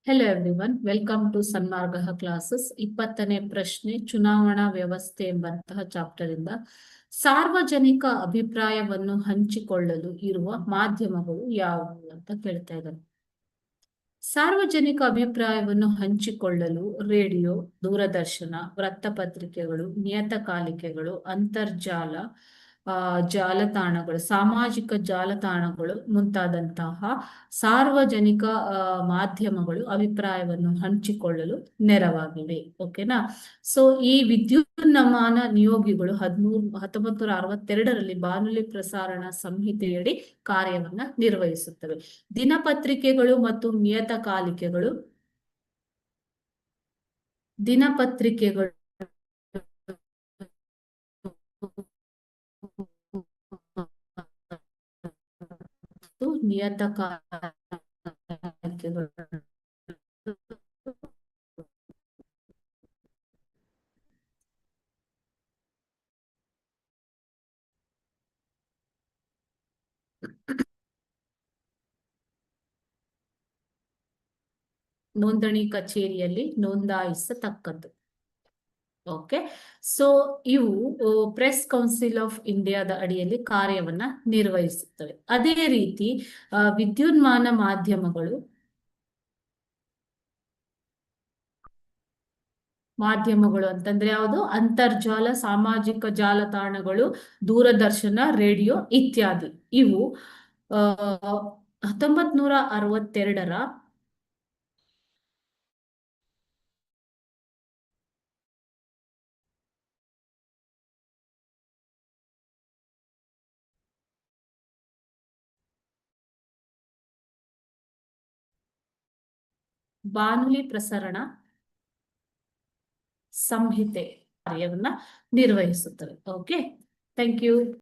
Hello everyone, welcome to Sanmarga classes. 20ನೇ ಪ್ರಶ್ನೆ, ಚುನಾವಣಾ ವ್ಯವಸ್ಥೆ ಎಂಬಂತಹ ಚಾಪ್ಟರ್ ಇಂದ ಸಾರ್ವಜನಿಕ ಅಭಿಪ್ರಾಯವನ್ನು ಹಂಚಿಕೊಳ್ಳಲು ಇರುವ ಮಾಧ್ಯಮಗಳು ಯಾವುವು ಅಂತ ಕೇಳ್ತಾ ಇದ್ದಾರೆ. ಸಾರ್ವಜನಿಕ ಅಭಿಪ್ರಾಯವನ್ನು ಹಂಚಿಕೊಳ್ಳಲು ರೇಡಿಯೋ, ದೂರದರ್ಶನ, ವೃತ್ತಪತ್ರಿಕೆಗಳು, ನಿಯತಕಾಲಿಕೆಗಳು, ಅಂತರ್ಜಾಲ ಜಾಲತಾಣಗಳು, ಸಾಮಾಜಿಕ ಜಾಲತಾಣಗಳು ಮುಂತಾದಂತಹ ಸಾರ್ವಜನಿಕ ಮಾಧ್ಯಮಗಳು ಅಭಿಪ್ರಾಯವನ್ನು ಹಂಚಿಕೊಳ್ಳಲು ನೆರವಾಗಿವೆ. ಓಕೆನಾ? ಸೊ ಈ ವಿದ್ಯುನ್ಮಾನ ನಿಯೋಗಿಗಳು 1962ರಲ್ಲಿ ಬಾನುಲಿ ಪ್ರಸಾರಣ ಸಂಹಿತೆಯಡಿ ಕಾರ್ಯವನ್ನ ನಿರ್ವಹಿಸುತ್ತವೆ. ದಿನಪತ್ರಿಕೆಗಳು ಮತ್ತು ದಿನಪತ್ರಿಕೆಗಳು ನಿಯತಕಾಲಿಕೆಗಳು ನೋಂದಣಿ ಕಚೇರಿಯಲ್ಲಿ ನೋಂದಾಯಿಸತಕ್ಕದ್ದು. ಓಕೆ, ಸೊ ಇವು ಪ್ರೆಸ್ ಕೌನ್ಸಿಲ್ ಆಫ್ ಇಂಡಿಯಾದ ಅಡಿಯಲ್ಲಿ ಕಾರ್ಯವನ್ನ ನಿರ್ವಹಿಸುತ್ತವೆ. ಅದೇ ರೀತಿ ವಿದ್ಯುನ್ಮಾನ ಮಾಧ್ಯಮಗಳು ಅಂತಂದ್ರೆ ಯಾವುದು? ಅಂತರ್ಜಾಲ, ಸಾಮಾಜಿಕ ಜಾಲತಾಣಗಳು, ದೂರದರ್ಶನ, ರೇಡಿಯೋ ಇತ್ಯಾದಿ. ಇವು 1962ರ ಬಾನುಲಿ ಪ್ರಸರಣ ಸಂಹಿತೆ ಕಾರ್ಯವನ್ನ ನಿರ್ವಹಿಸುತ್ತವೆ. Okay, thank you.